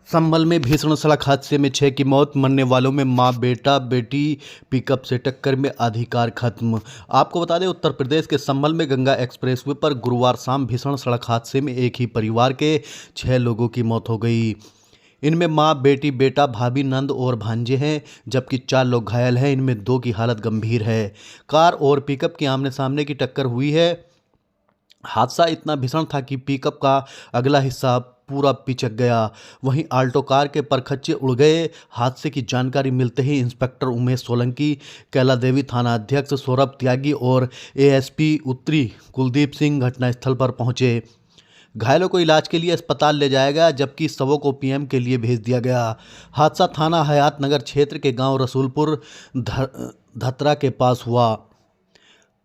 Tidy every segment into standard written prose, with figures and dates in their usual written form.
संभल में भीषण सड़क हादसे में 6 की मौत, मरने वालों में मां बेटा बेटी, पिकअप से टक्कर में आधी कार खत्म। आपको बता दें, उत्तर प्रदेश के संभल में गंगा एक्सप्रेसवे पर गुरुवार शाम भीषण सड़क हादसे में एक ही परिवार के 6 लोगों की मौत हो गई। इनमें मां, बेटी, बेटा, भाभी, नंद और भांजे हैं, जबकि 4 लोग घायल हैं। इनमें 2 की हालत गंभीर है। कार और पिकअप की आमने सामने की टक्कर हुई है। हादसा इतना भीषण था कि पिकअप का अगला हिस्सा पूरा पिचक गया, वहीं आल्टो कार के परखच्चे उड़ गए। हादसे की जानकारी मिलते ही इंस्पेक्टर उमेश सोलंकी, कैलादेवी थाना अध्यक्ष सौरभ त्यागी और एएसपी उत्तरी कुलदीप सिंह घटनास्थल पर पहुंचे। घायलों को इलाज के लिए अस्पताल ले जाया गया, जबकि शवों को पीएम के लिए भेज दिया गया। हादसा थाना हयात नगर क्षेत्र के गांव रसूलपुर धतरा के पास हुआ।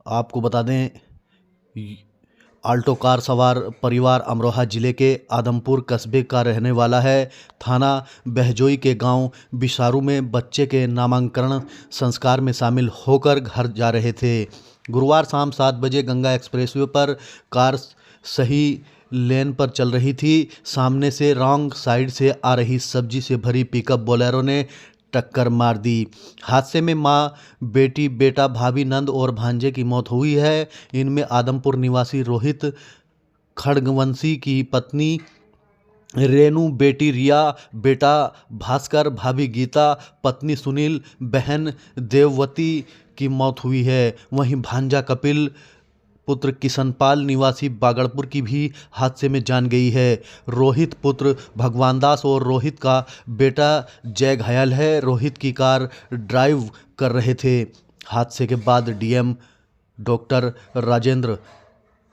आपको बता दें, आल्टो कार सवार परिवार अमरोहा जिले के आदमपुर कस्बे का रहने वाला है। थाना बहजोई के गांव बिसारू में बच्चे के नामांकन संस्कार में शामिल होकर घर जा रहे थे। गुरुवार शाम 7 बजे गंगा एक्सप्रेसवे पर कार सही लेन पर चल रही थी। सामने से रॉन्ग साइड से आ रही सब्जी से भरी पिकअप बोलेरो ने टक्कर मार दी। हादसे में मां, बेटी, बेटा, भाभी, नंद और भांजे की मौत हुई है। इनमें आदमपुर निवासी रोहित खड़गवंशी की पत्नी रेनू, बेटी रिया, बेटा भास्कर, भाभी गीता, पत्नी सुनील, बहन देववती की मौत हुई है। वहीं भांजा कपिल पुत्र किशनपाल निवासी बागड़पुर की भी हादसे में जान गई है। रोहित पुत्र भगवान दास और रोहित का बेटा जय घायल है। रोहित की कार ड्राइव कर रहे थे। हादसे के बाद डीएम डॉक्टर राजेंद्र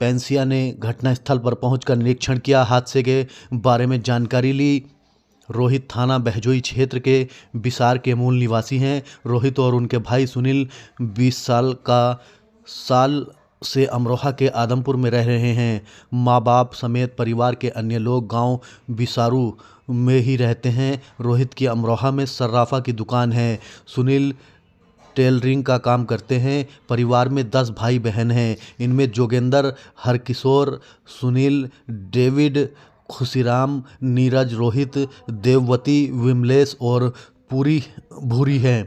पेंसिया ने घटनास्थल पर पहुंचकर निरीक्षण किया, हादसे के बारे में जानकारी ली। रोहित थाना बहजोई क्षेत्र के बिसार के मूल निवासी हैं। रोहित और उनके भाई सुनील 20 साल से अमरोहा के आदमपुर में रह रहे हैं। माँ बाप समेत परिवार के अन्य लोग गांव बिसारू में ही रहते हैं। रोहित की अमरोहा में सर्राफा की दुकान है। सुनील टेलरिंग का काम करते हैं। परिवार में 10 भाई बहन हैं। इनमें जोगेंद्र, हरकिशोर, सुनील, डेविड, खुशीराम, नीरज, रोहित, देववती, विमलेश और पूरी भूरी हैं।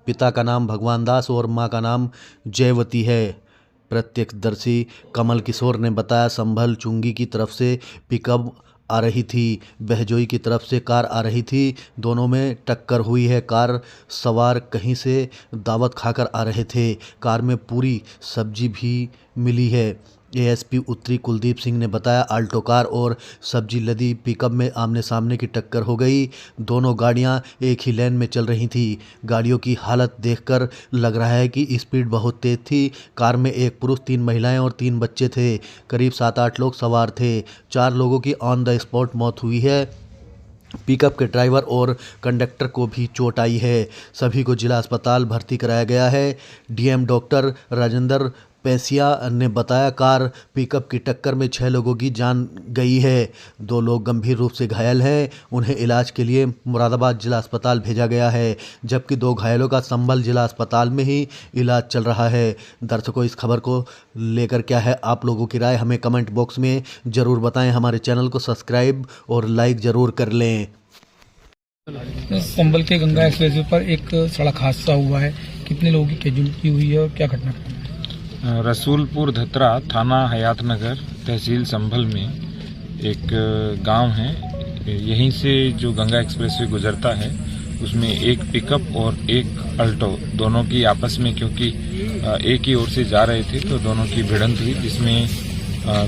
पिता का नाम भगवान दास और मां का नाम जयवती है। प्रत्यक्षदर्शी कमल किशोर ने बताया, संभल चुंगी की तरफ से पिकअप आ रही थी, बहजोई की तरफ से कार आ रही थी। दोनों में टक्कर हुई है। कार सवार कहीं से दावत खाकर आ रहे थे। कार में पूरी सब्जी भी मिली है। एएसपी उत्तरी कुलदीप सिंह ने बताया, आल्टो कार और सब्जी लदी पिकअप में आमने सामने की टक्कर हो गई। दोनों गाड़ियां एक ही लेन में चल रही थी। गाड़ियों की हालत देखकर लग रहा है कि स्पीड बहुत तेज थी। कार में एक पुरुष, 3 महिलाएं और 3 बच्चे थे। करीब 7-8 लोग सवार थे। 4 लोगों की ऑन द स्पॉट मौत हुई है। पिकअप के ड्राइवर और कंडक्टर को भी चोट आई है। सभी को जिला अस्पताल भर्ती कराया गया है। डीएम डॉक्टर राजेंद्र पेंसिया ने बताया, कार पिकअप की टक्कर में 6 लोगों की जान गई है। 2 लोग गंभीर रूप से घायल हैं। उन्हें इलाज के लिए मुरादाबाद जिला अस्पताल भेजा गया है, जबकि 2 घायलों का संभल जिला अस्पताल में ही इलाज चल रहा है। दर्शकों, इस खबर को लेकर क्या है आप लोगों की राय, हमें कमेंट बॉक्स में ज़रूर बताएं। हमारे चैनल को सब्सक्राइब और लाइक ज़रूर कर लें। संभल के गंगा एक्सप्रेसवे पर एक सड़क हादसा हुआ है, कितने लोगों की कैजुअल्टी हुई है और क्या घटना? रसूलपुर धतरा, थाना हयात नगर, तहसील संभल में एक गांव है। यहीं से जो गंगा एक्सप्रेसवे गुजरता है, उसमें एक पिकअप और एक अल्टो, दोनों की आपस में, क्योंकि एक ही ओर से जा रहे थे तो दोनों की भिड़ंत हुई, जिसमें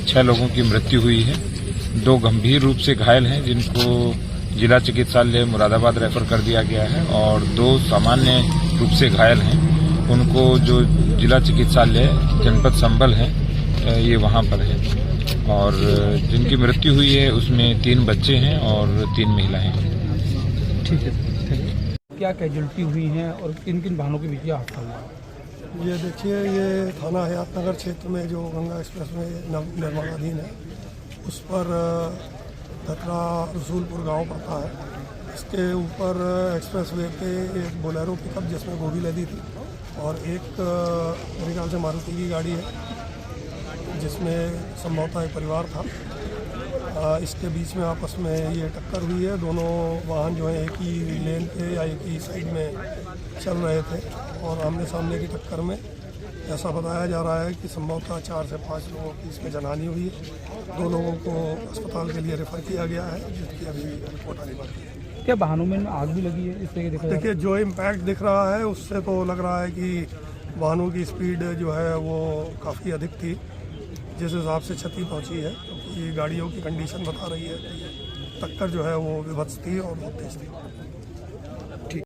6 लोगों की मृत्यु हुई है। 2 गंभीर रूप से घायल हैं, जिनको जिला चिकित्सालय मुरादाबाद रेफर कर दिया गया है, और 2 सामान्य रूप से घायल हैं। उनको जो जिला चिकित्सालय जनपद संभल है, ये वहाँ पर है, और जिनकी मृत्यु हुई है उसमें 3 बच्चे हैं और 3 महिलाएं हैं। ठीक है, क्या कैजुअल्टी हुई हैं और किन किन वाहनों के बीच हादसा हुआ? ये देखिए, ये थाना हयात नगर क्षेत्र में जो गंगा एक्सप्रेस में निर्माणाधीन है, उस पर धतरा रसूलपुर गांव पड़ता है। इसके ऊपर एक्सप्रेसवे पे एक बोलेरो पिकअप जिसमें गोभी लदी थी, और एक मेरे ख्याल से मारुति की गाड़ी है, जिसमें संभवतः एक परिवार था। इसके बीच में आपस में ये टक्कर हुई है। दोनों वाहन जो है एक ही लेन पे या एक ही साइड में चल रहे थे और आमने सामने की टक्कर में ऐसा बताया जा रहा है कि संभवतः 4 से 5 लोगों की इसमें जानहानि हुई है। 2 लोगों को अस्पताल के लिए रेफर किया गया है, जिसकी अभी रिपोर्ट आनी बाकी है। क्या वाहनों में आग भी लगी है इस तरह देखा जाए? देखिए, जो इम्पैक्ट दिख रहा है उससे तो लग रहा है कि वाहनों की स्पीड जो है वो काफ़ी अधिक थी, जिस हिसाब से क्षति पहुंची है, क्योंकि गाड़ियों की कंडीशन बता रही है कि टक्कर जो है वो विभत्स थी और बहुत तेज थी।